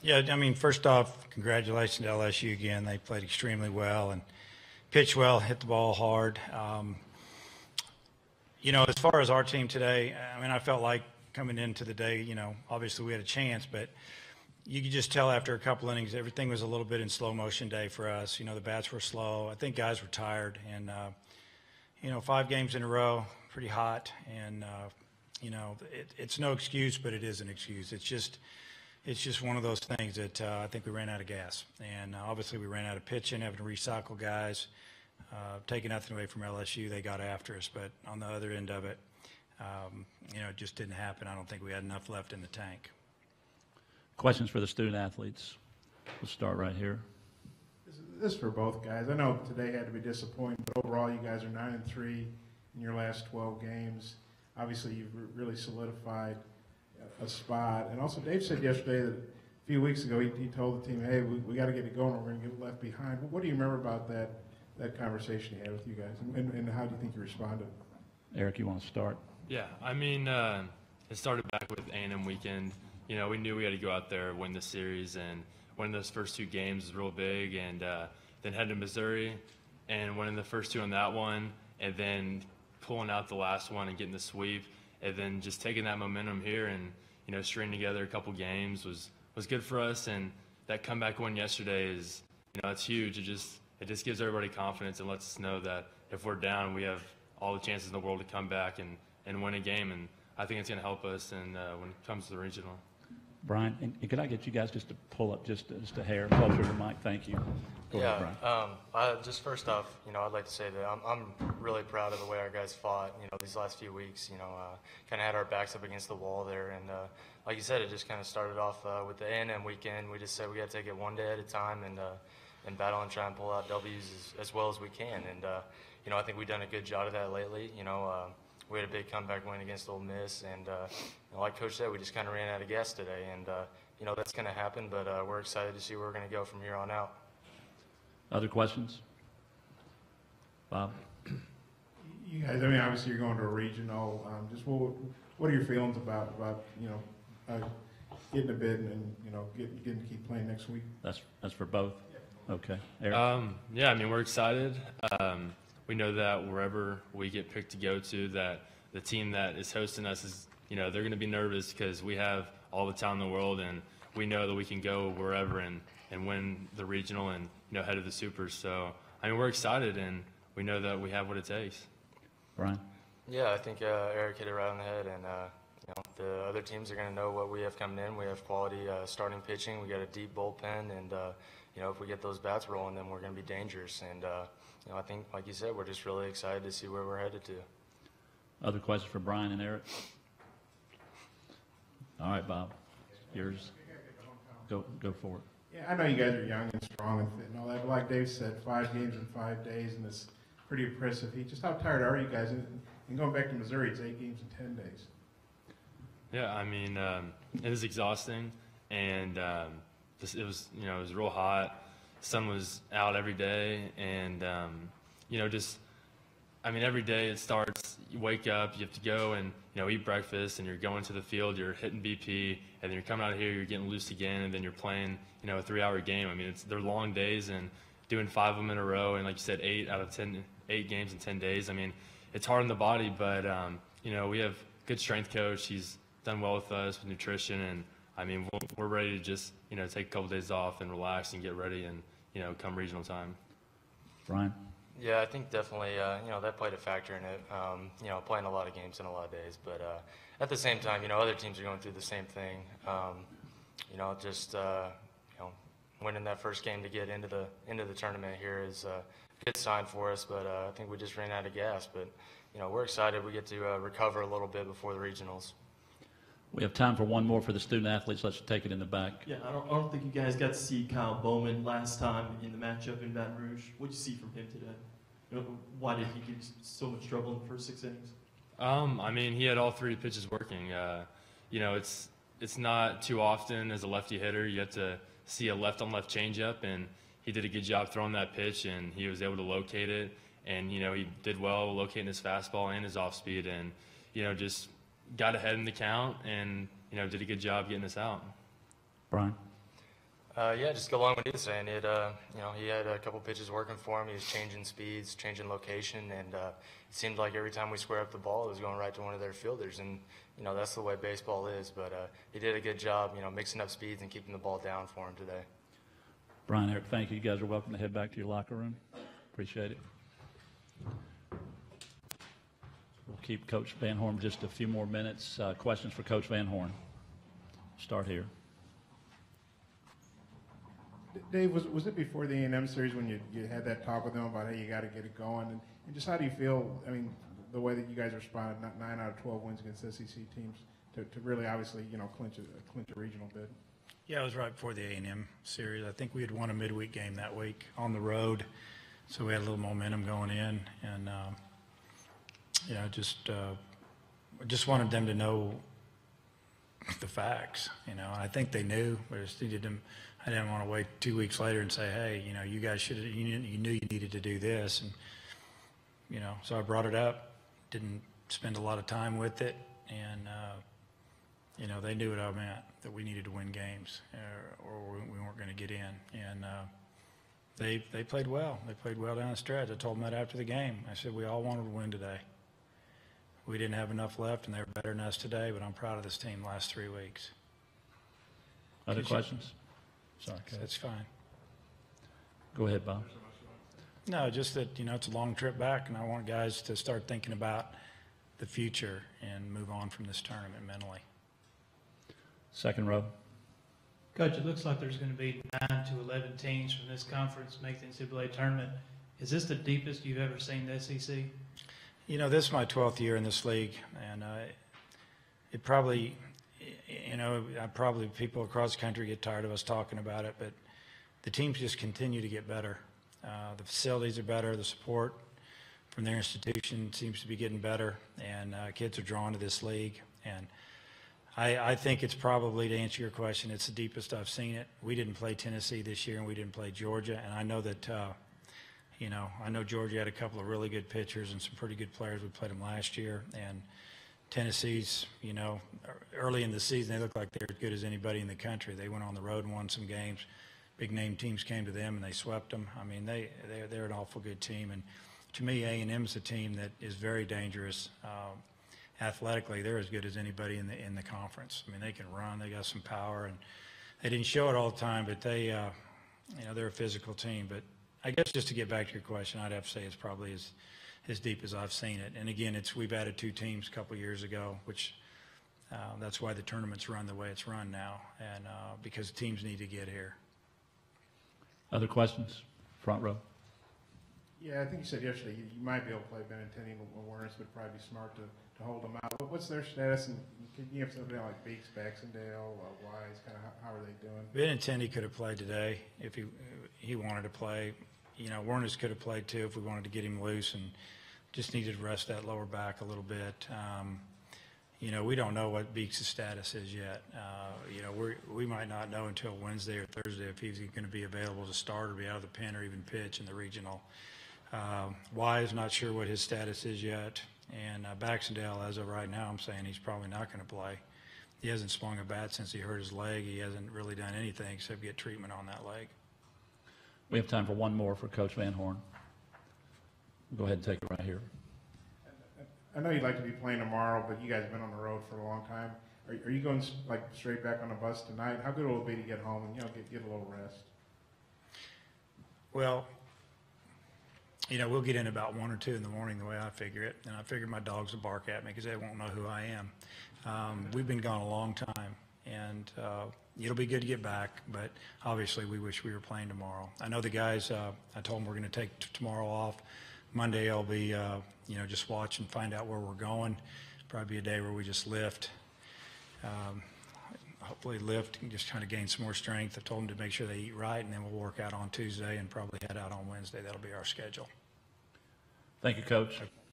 Yeah, I mean, first off, congratulations to LSU again. They played extremely well and pitched well, hit the ball hard. As far as our team today, I mean, I felt like coming into the day, obviously we had a chance, but you could just tell after a couple innings, everything was a little bit in slow motion day for us. The bats were slow. I think guys were tired, and 5 games in a row, pretty hot, and it's no excuse, but it is an excuse. It's just one of those things that I think we ran out of gas, and obviously we ran out of pitching, having to recycle guys. Taking nothing away from LSU, they got after us, but on the other end of it, it just didn't happen. I don't think we had enough left in the tank. Questions for the student athletes? We'll start right here. This is for both guys. I know today had to be disappointing, but overall you guys are 9-3 in your last 12 games. Obviously you've really solidified a spot. And also Dave said yesterday that a few weeks ago he told the team, hey, we got to get it going or we're going to get left behind. What do you remember about that conversation he had with you guys, and how do you think you responded? Eric, you want to start? Yeah, I mean, it started back with A&M weekend. We knew we had to go out there, win the series, and winning those first 2 games was real big, and then head to Missouri and winning the first 2 on that one, and then pulling out the last one and getting the sweep, and then just taking that momentum here and, stringing together a couple games was good for us, and that comeback win yesterday is, it's huge. It just gives everybody confidence and lets us know that if we're down, we have all the chances in the world to come back and win a game, and I think it's going to help us when it comes to the regional. Brian, and could I get you guys just to pull up just a hair closer to the mic? Thank you. Go ahead, Brian. Just first off, I'd like to say that I'm really proud of the way our guys fought, these last few weeks, kind of had our backs up against the wall there. And like you said, it just kind of started off with the A&M weekend. We just said we got to take it one day at a time and battle and try and pull out W's as well as we can. And, I think we've done a good job of that lately. We had a big comeback win against Ole Miss, and like Coach said, we just kind of ran out of gas today, and that's going to happen, but we're excited to see where we're going to go from here on out. Other questions? Bob? You guys, I mean, obviously you're going to a regional. Just what are your feelings about getting a bid and getting to keep playing next week? That's for both. Yeah. Okay. Eric? Yeah, I mean, we're excited. We know that wherever we get picked to go to, that the team that is hosting us is, they're going to be nervous because we have all the talent in the world, and we know that we can go wherever and win the regional and, head of the Supers. So, I mean, we're excited, and we know that we have what it takes. Brian? Yeah, I think Eric hit it right on the head, and the other teams are going to know what we have coming in. We have quality starting pitching. We got a deep bullpen, and if we get those bats rolling, then we're going to be dangerous. And I think, like you said, we're just really excited to see where we're headed to. Other questions for Brian and Eric? All right, Bob, yours. Go for it. Yeah, I know you guys are young and strong and fit and all that, but like Dave said, 5 games in 5 days, and it's pretty impressive. Just how tired are you guys? And going back to Missouri, it's 8 games in 10 days. Yeah, I mean, it is exhausting, and it was real hot. Sun was out every day, and every day it starts. You wake up, you have to go and eat breakfast, and you're going to the field. You're hitting BP, and then you're coming out here. You're getting loose again, and then you're playing a 3-hour game. I mean, they're long days, and doing 5 of them in a row, and like you said, 8 games in 10 days. I mean, it's hard on the body, but we have good strength coach. He's done well with us with nutrition, and I mean, we're ready to just take a couple days off and relax and get ready and come regional time. Brian? Yeah, I think definitely, that played a factor in it, playing a lot of games in a lot of days. But at the same time, other teams are going through the same thing. Winning that first game to get into the tournament here is a good sign for us. But I think we just ran out of gas. But, we're excited. We get to recover a little bit before the regionals. We have time for one more for the student athletes. Let's take it in the back. Yeah, I don't think you guys got to see Kyle Bowman last time in the matchup in Baton Rouge. What did you see from him today? Why did he give you so much trouble in the first 6 innings? I mean, he had all 3 pitches working. It's not too often as a lefty hitter you have to see a left-on-left changeup, and he did a good job throwing that pitch, and he was able to locate it. And he did well locating his fastball and his off-speed, and just got ahead in the count and did a good job getting us out. Brian? Yeah, just go along with what he was saying. He had a couple pitches working for him. He was changing speeds, changing location, and it seemed like every time we square up the ball, it was going right to one of their fielders. And that's the way baseball is. But he did a good job, mixing up speeds and keeping the ball down for him today. Brian, Eric, thank you. You guys are welcome to head back to your locker room. Appreciate it. We'll keep Coach Van Horn just a few more minutes. Questions for Coach Van Horn? Start here. Dave, was it before the A&M series when you had that talk with them about, hey, you got to get it going? And just how do you feel, I mean, the way that you guys responded, 9 out of 12 wins against SEC teams, to really obviously, clinch a regional bid? Yeah, it was right before the A&M series. I think we had won a midweek game that week on the road, so we had a little momentum going in, and just wanted them to know the facts. I think they knew, but I just needed them. I didn't want to wait 2 weeks later and say, hey, you guys should have. You knew you needed to do this, and so I brought it up. Didn't spend a lot of time with it, and they knew what I meant, that we needed to win games, or we weren't going to get in. And they played well. They played well down the stretch. I told them that after the game. I said we all wanted to win today. We didn't have enough left, and they were better than us today. But I'm proud of this team the last 3 weeks. Other questions? Sorry, That's fine. go ahead, Bob. No, just that, it's a long trip back, and I want guys to start thinking about the future and move on from this tournament mentally. Second row. Coach, it looks like there's going to be 9 to 11 teams from this conference make the NCAA tournament. Is this the deepest you've ever seen the SEC? This is my 12th year in this league, and it probably, probably people across the country get tired of us talking about it, but the teams just continue to get better. The facilities are better. The support from their institution seems to be getting better, and kids are drawn to this league. And I think it's probably, to answer your question, it's the deepest I've seen it. We didn't play Tennessee this year, and we didn't play Georgia, and I know that I know Georgia had a couple of really good pitchers and some pretty good players. We played them last year, and Tennessee's, early in the season, they looked like they were as good as anybody in the country. They went on the road and won some games. Big name teams came to them and they swept them. I mean, they're an awful good team. And to me, A&M's a team that is very dangerous. Athletically, they're as good as anybody in the conference. I mean, they can run. They got some power, and they didn't show it all the time, but they're a physical team. But I guess just to get back to your question, I'd have to say it's probably as deep as I've seen it. And again, we've added 2 teams a couple years ago, which that's why the tournament's run the way it's run now, and because teams need to get here. Other questions? Front row. Yeah, I think you said yesterday you might be able to play Benintendi and Warren's, but probably be smart to hold them out. What's their status? And can you have somebody like Beeks, Baxendale, Wise? Kind of how are they doing? Benintendi could have played today if he wanted to play. Warner's could have played too if we wanted to get him loose, and just needed to rest that lower back a little bit. We don't know what Beeks' status is yet. We might not know until Wednesday or Thursday if he's going to be available to start or be out of the pen or even pitch in the regional. Wise, not sure what his status is yet. And Baxendale, as of right now, I'm saying he's probably not going to play. He hasn't swung a bat since he hurt his leg. He hasn't really done anything except get treatment on that leg. We have time for one more for Coach Van Horn. Go ahead and take it right here. I know you'd like to be playing tomorrow, but you guys have been on the road for a long time. Are you going straight back on the bus tonight? How good will it be to get home and get a little rest? Well, we'll get in about 1 or 2 in the morning, the way I figure it, and I figure my dogs will bark at me because they won't know who I am. We've been gone a long time, and it'll be good to get back, but obviously we wish we were playing tomorrow. I know the guys, I told them we're going to take tomorrow off. Monday I'll be, just watch and find out where we're going. Probably be a day where we just lift. Hopefully lift and just kind of gain some more strength. I told them to make sure they eat right, and then we'll work out on Tuesday and probably head out on Wednesday. That'll be our schedule. Thank you, Coach.